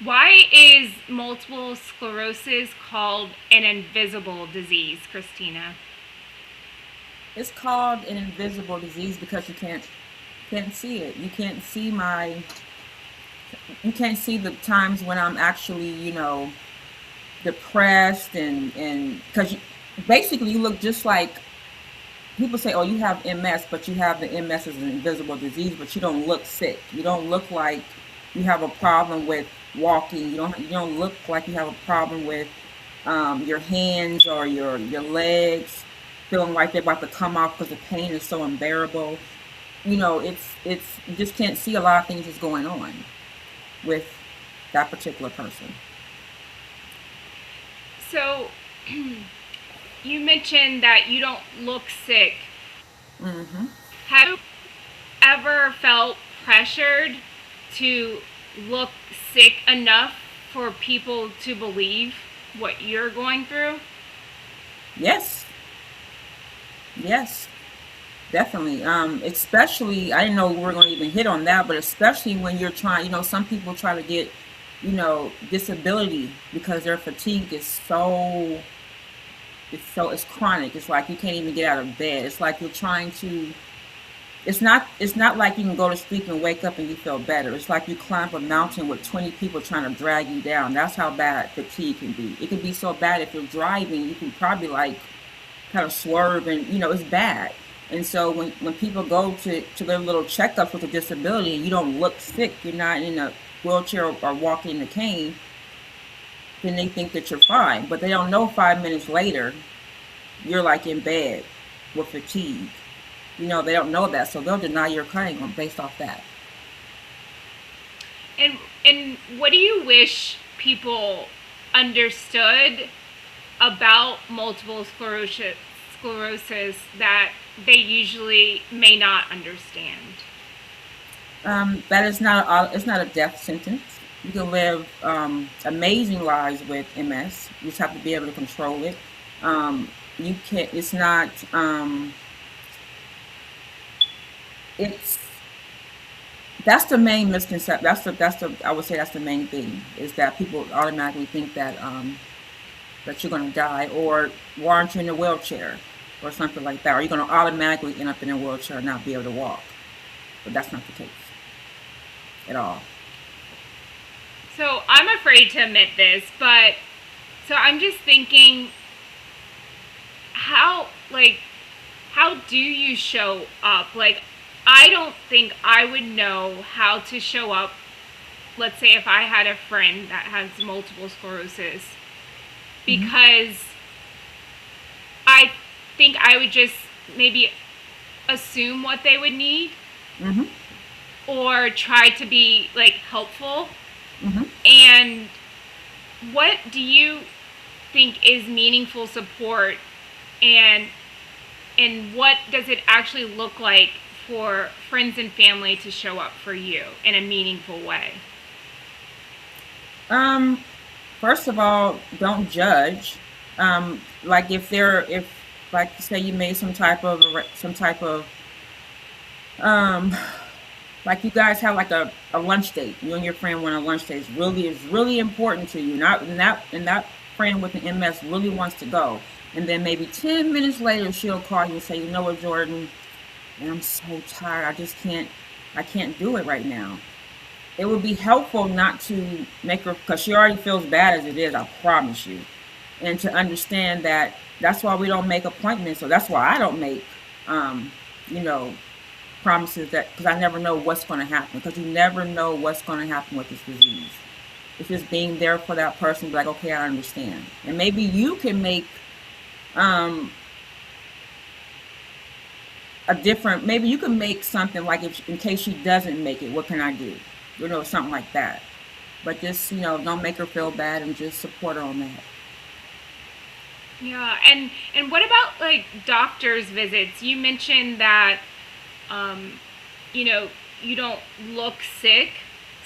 Why is multiple sclerosis called an invisible disease, Christina? It's called an invisible disease because you can't see it. You can't see the times when I'm actually, depressed and because basically you look just like people say, oh, you have MS, but you have the MS as an invisible disease, but you don't look sick. You don't look like you have a problem with walking. You don't look like you have a problem with your hands or your legs feeling like they're about to come off because the pain is so unbearable. It's you just can't see a lot of things that's going on with that particular person. So, you mentioned that you don't look sick. Hmm. Have you ever felt pressured to look sick enough for people to believe what you're going through? Yes, yes, definitely. Especially, I didn't know we were going to even hit on that, but especially when you're trying, some people try to get, disability because their fatigue is it's chronic. It's like you can't even get out of bed. It's like you're trying to. It's not like you can go to sleep and wake up and you feel better. It's like you climb a mountain with 20 people trying to drag you down. That's how bad fatigue can be. It can be so bad if you're driving, you can probably like kind of swerve and it's bad. And so when people go to their little checkups with a disability and you don't look sick, you're not in a wheelchair or walking in a cane, then they think that you're fine. But they don't know 5 minutes later you're like in bed with fatigue. They don't know that, so they'll deny your claim based off that. And what do you wish people understood about multiple sclerosis that they usually may not understand? That is it's not a death sentence. You can live amazing lives with MS. You just have to be able to control it. You can not It's not. It's That's the main misconception. That's the I would say that's the main thing is that people automatically think that you're going to die, or why aren't you in a wheelchair or something like that, or you're going to automatically end up in a wheelchair and not be able to walk. But that's not the case at all. So I'm afraid to admit this, but so I'm just thinking, how like how do you show up? Like, I don't think I would know how to show up. Let's say if I had a friend that has multiple sclerosis, Hmm. because I think I would just maybe assume what they would need Hmm. or try to be like helpful. Hmm. And what do you think is meaningful support, and what does it actually look like for friends and family to show up for you in a meaningful way? Um, First of all, don't judge. Like if like say you made some type of um like you guys have like a lunch date. You and your friend went on a lunch date. It's really important to you. Not and that friend with an MS really wants to go. And then maybe 10 minutes later she'll call you and say, you know what, Jordan, and I'm so tired. I can't do it right now. It would be helpful not to make her, because she already feels bad as it is, I promise you. And to understand that that's why we don't make appointments, or that's why I don't make, um, you know, promises, that because I never know what's going to happen, because you never know what's going to happen with this disease. It's just being there for that person, be like, okay, I understand. And maybe you can make um, maybe you can make something like, if in case she doesn't make it, what can I do? Something like that. But just, don't make her feel bad and just support her on that. Yeah, and what about like doctor's visits? You mentioned that um, you know you don't look sick.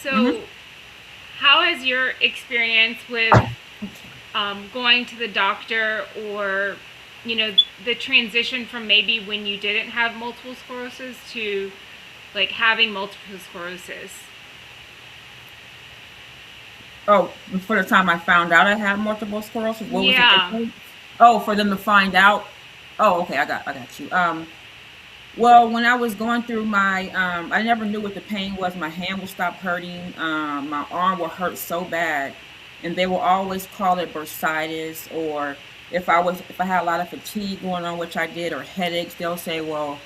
Hmm. So how has your experience with going to the doctor, or the transition from maybe when you didn't have multiple sclerosis to like having multiple sclerosis? Oh, for the time I found out I had multiple sclerosis, what was the Yeah. difference? Oh, for them to find out. Oh, okay, I got you. Well, when I was going through my, I never knew what the pain was. My hand would stop hurting. My arm would hurt so bad, and they will always call it bursitis. Or if I had a lot of fatigue going on, which I did, or headaches, they'll say, well,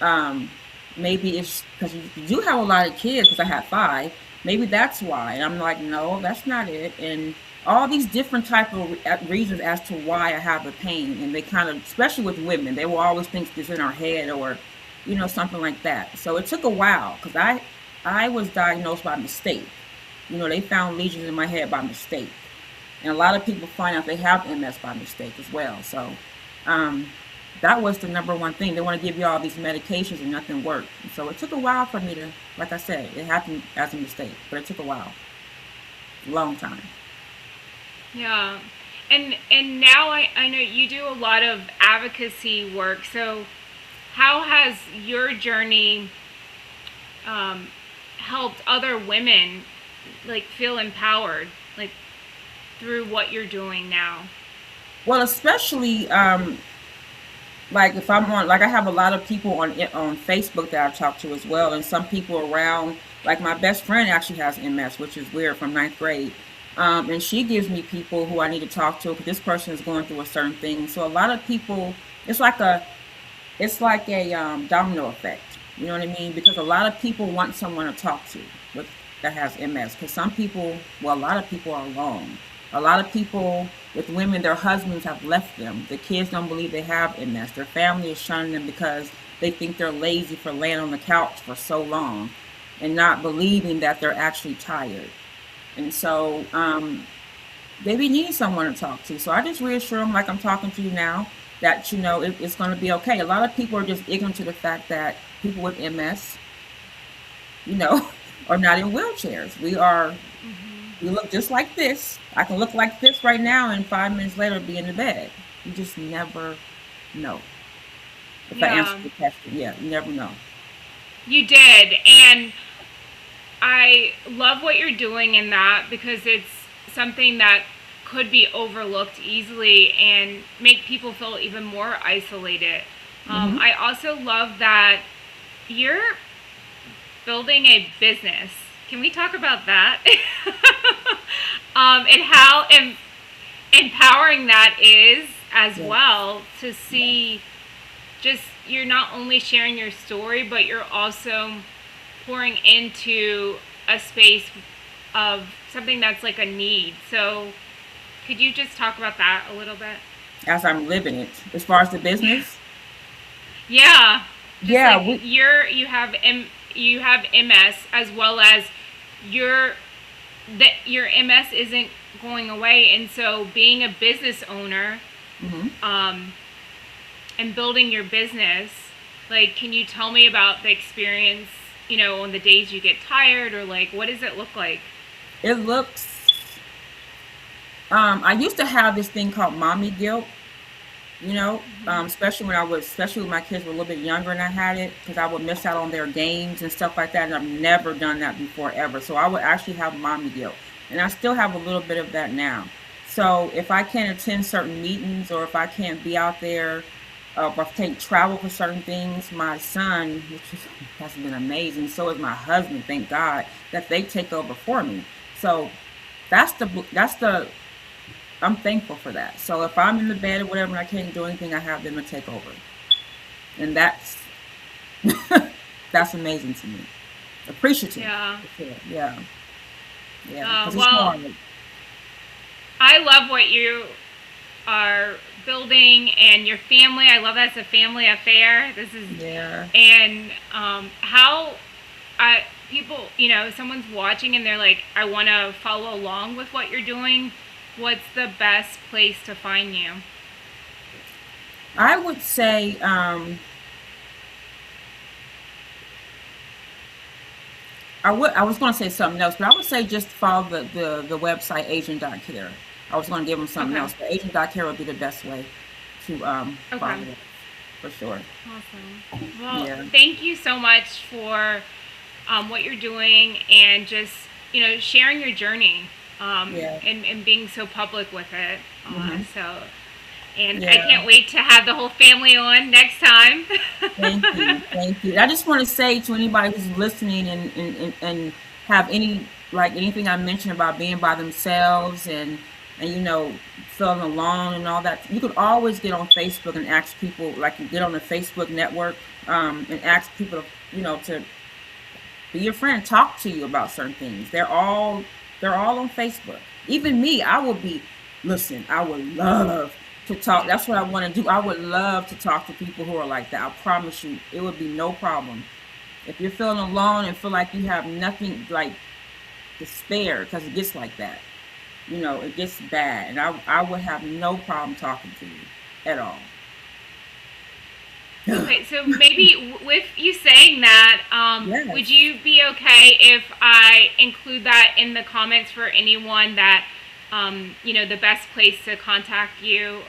um, maybe it's because you do have a lot of kids. Because I had five, maybe that's why. And I'm like, no, that's not it. And all these different type of reasons as to why I have the pain, and they kind of, especially with women, they will always think it's in our head or, something like that. So it took a while because I was diagnosed by mistake. They found lesions in my head by mistake, and a lot of people find out they have MS by mistake as well. So um, that was the number one thing. They want to give you all these medications and nothing worked. So it took a while for me to, like I said, it happened as a mistake, but it took a while, long time. Yeah. And now I know you do a lot of advocacy work. So how has your journey um, helped other women like feel empowered like through what you're doing now? Well, especially like if I'm on, like I have a lot of people on Facebook that I've talked to as well, and some people around. Like my best friend actually has MS, which is weird, from ninth grade. And she gives me people who I need to talk to because this person is going through a certain thing. So a lot of people, it's like a it's like a domino effect. You know what I mean? Because a lot of people want someone to talk to with that has MS. Because some people, well, a lot of people are alone. A lot of people with women, their husbands have left them. The kids don't believe they have MS. Their family is shunning them because they think they're lazy for laying on the couch for so long and not believing that they're actually tired. And so they be needing someone to talk to. So I just reassure them, like I'm talking to you now, that it's going to be okay. A lot of people are just ignorant to the fact that people with MS, you know, are not in wheelchairs. We look just like this. I can look like this right now, and 5 minutes later be in the bed. You just never know. If I answer Yeah, the question, yeah, you never know. you did. And I love what you're doing in that because it's something that could be overlooked easily and make people feel even more isolated. Hmm. I also love that you're building a business. Can we talk about that? And how empowering that is as Yeah. well to Yeah. see just you're not only sharing your story, but you're also pouring into a space of something that's like a need. So, could you just talk about that a little bit? As I'm living it. As far as the business, Yeah, just yeah, like you have MS as well as your that your MS isn't going away, and so being a business owner hmm um, and building your business, like, can you tell me about the experience? On the days you get tired, or like, what does it look like? it looks. I used to have this thing called mommy guilt. Especially when my kids were a little bit younger and I had it, because I would miss out on their games and stuff like that. And I've never done that before ever. So I would actually have mommy guilt. And I still have a little bit of that now. So if I can't attend certain meetings or if I can't be out there, if I can't travel for certain things, my son, has been amazing. So is my husband, thank God, that they take over for me. So that's the I'm thankful for that. So if I'm in the bed or whatever and I can't do anything, I have them to take over, and that's amazing to me. Appreciative, Yeah. for sure. Yeah, yeah, because it's Well, hard. I love what you are building and your family. I love that it's a family affair. This is, Yeah, and how people, someone's watching and they're like, I want to follow along with what you're doing. What's the best place to find you? I would say I was going to say something else, but I would say just follow the website Ajiint.care. I was going to give them something Okay. else, but Ajiint.care would be the best way to Okay. follow it for sure. Awesome. Well, Yeah. thank you so much for what you're doing and just, sharing your journey. Yeah. and being so public with it. Hmm. And I Yeah. can't wait to have the whole family on next time. Thank you. Thank you. I just want to say to anybody who's listening and have any like anything I mentioned about being by themselves and feeling alone and all that, you could always get on Facebook and ask people, like you get on the Facebook network, and ask people to be your friend, talk to you about certain things. They're all on Facebook. Even me, listen, I would love to talk. That's what I want to do. I would love to talk to people who are like that. I promise you, it would be no problem. If you're feeling alone and feel like you have nothing, like despair, because it gets like that. It gets bad. And I would have no problem talking to you at all. Okay, so maybe with you saying that, would Yes. you be okay if I include that in the comments for anyone that, the best place to contact you,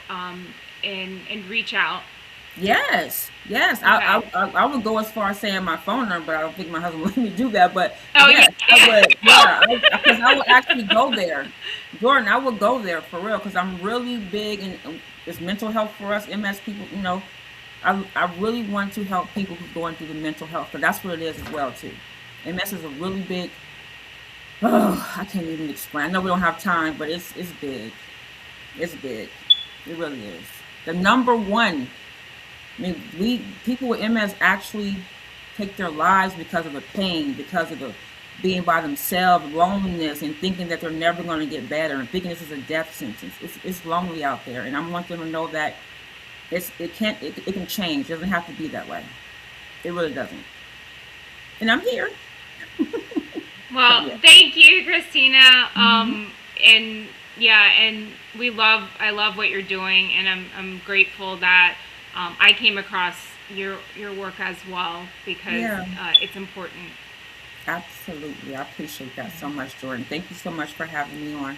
and reach out? Yes, yes. I, Okay. I I would go as far as saying my phone number, but I don't think my husband would let me do that. But Oh yeah, yes, I yeah. would. Yeah, because I would actually go there, Jordan. I would go there for real because I'm really big in it's mental health for us MS people. I really want to help people who's going through the mental health because that's what it is as well too. MS is a really big. Oh, I can't even explain. I know we don't have time, but it's big. It's big. It really is. The number one. I mean, we people with MS actually take their lives because of the pain, because of the being by themselves, loneliness, and thinking that they're never going to get better, and thinking this is a death sentence. It's lonely out there, and I want them to know that it can change. It doesn't have to be that way. It really doesn't. And I'm here. So Well, yeah. thank you, Christina. Hmm. And yeah, and I love what you're doing, and I'm grateful that I came across your work as well because Yeah. it's important. Absolutely. I appreciate that so much, Jordan. Thank you so much for having me on.